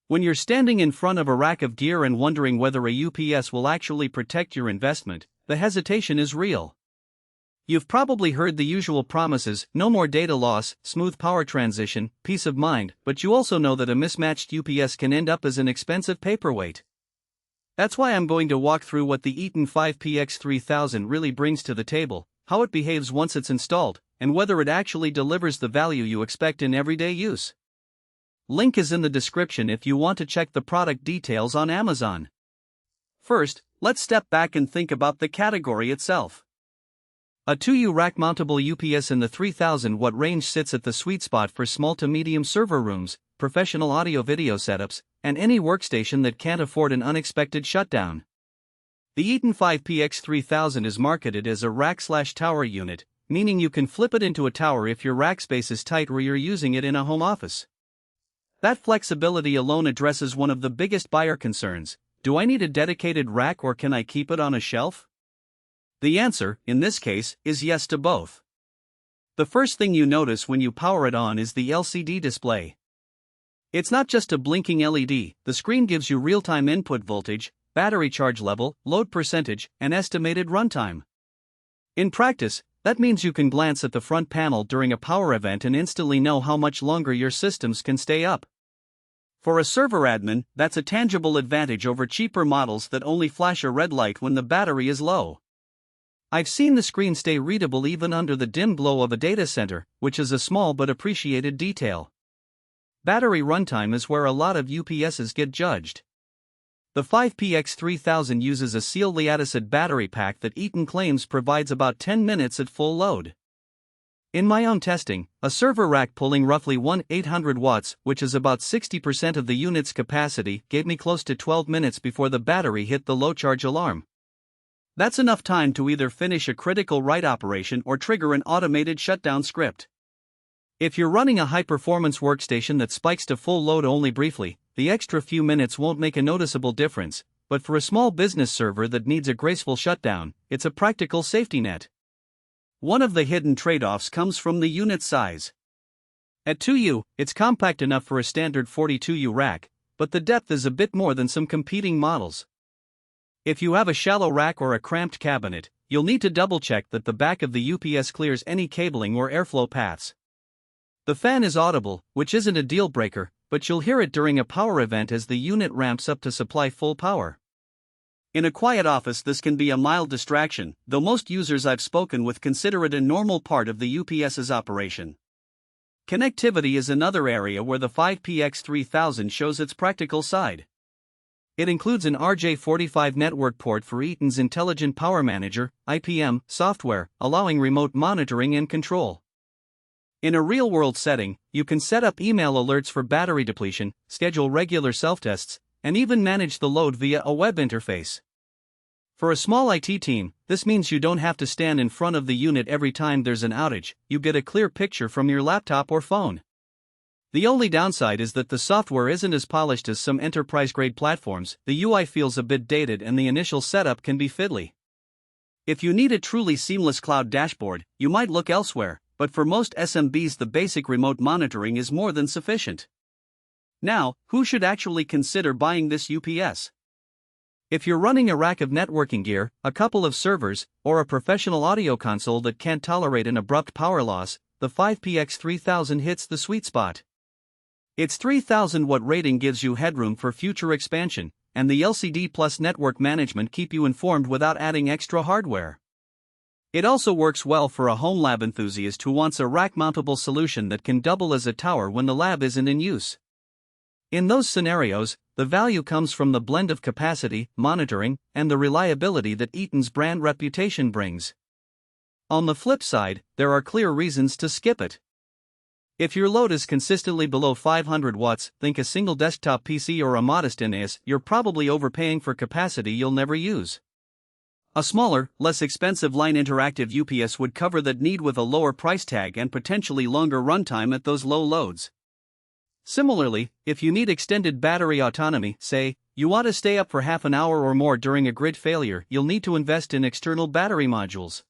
When you're standing in front of a rack of gear and wondering whether a UPS will actually protect your investment, the hesitation is real. You've probably heard the usual promises: no more data loss, smooth power transition, peace of mind, but you also know that a mismatched UPS can end up as an expensive paperweight. That's why I'm going to walk through what the Eaton 5PX 3000 really brings to the table, how it behaves once it's installed, and whether it actually delivers the value you expect in everyday use. Link is in the description if you want to check the product details on Amazon. First, let's step back and think about the category itself. A 2U rack-mountable UPS in the 3000-watt range sits at the sweet spot for small to medium server rooms, professional audio-video setups, and any workstation that can't afford an unexpected shutdown. The Eaton 5PX 3000 is marketed as a rack/tower unit, meaning you can flip it into a tower if your rack space is tight or you're using it in a home office. That flexibility alone addresses one of the biggest buyer concerns: do I need a dedicated rack or can I keep it on a shelf? The answer, in this case, is yes to both. The first thing you notice when you power it on is the LCD display. It's not just a blinking LED, the screen gives you real-time input voltage, battery charge level, load percentage, and estimated runtime. In practice, that means you can glance at the front panel during a power event and instantly know how much longer your systems can stay up. For a server admin, that's a tangible advantage over cheaper models that only flash a red light when the battery is low. I've seen the screen stay readable even under the dim glow of a data center, which is a small but appreciated detail. Battery runtime is where a lot of UPSs get judged. The 5PX 3000 uses a sealed lead-acid battery pack that Eaton claims provides about 10 minutes at full load. In my own testing, a server rack pulling roughly 1/800 watts, which is about 60% of the unit's capacity, gave me close to 12 minutes before the battery hit the low charge alarm. That's enough time to either finish a critical write operation or trigger an automated shutdown script. If you're running a high-performance workstation that spikes to full load only briefly, the extra few minutes won't make a noticeable difference, but for a small business server that needs a graceful shutdown, it's a practical safety net. One of the hidden trade-offs comes from the unit size. At 2U, it's compact enough for a standard 42U rack, but the depth is a bit more than some competing models. If you have a shallow rack or a cramped cabinet, you'll need to double-check that the back of the UPS clears any cabling or airflow paths. The fan is audible, which isn't a deal-breaker, but you'll hear it during a power event as the unit ramps up to supply full power. In a quiet office, this can be a mild distraction, though most users I've spoken with consider it a normal part of the UPS's operation. Connectivity is another area where the 5PX 3000 shows its practical side. It includes an RJ45 network port for Eaton's Intelligent Power Manager (IPM) software, allowing remote monitoring and control. In a real-world setting, you can set up email alerts for battery depletion, schedule regular self-tests, and even manage the load via a web interface. For a small IT team, this means you don't have to stand in front of the unit every time there's an outage. You get a clear picture from your laptop or phone. The only downside is that the software isn't as polished as some enterprise-grade platforms. The UI feels a bit dated and the initial setup can be fiddly. If you need a truly seamless cloud dashboard, you might look elsewhere, but for most SMBs the basic remote monitoring is more than sufficient. Now, who should actually consider buying this UPS? If you're running a rack of networking gear, a couple of servers, or a professional audio console that can't tolerate an abrupt power loss, the 5PX 3000 hits the sweet spot. Its 3000-watt rating gives you headroom for future expansion, and the LCD plus network management keep you informed without adding extra hardware. It also works well for a home lab enthusiast who wants a rack-mountable solution that can double as a tower when the lab isn't in use. In those scenarios, the value comes from the blend of capacity, monitoring, and the reliability that Eaton's brand reputation brings. On the flip side, there are clear reasons to skip it. If your load is consistently below 500 watts, think a single desktop PC or a modest NAS, you're probably overpaying for capacity you'll never use. A smaller, less expensive line interactive UPS would cover that need with a lower price tag and potentially longer runtime at those low loads. Similarly, if you need extended battery autonomy, say, you want to stay up for half an hour or more during a grid failure, you'll need to invest in external battery modules.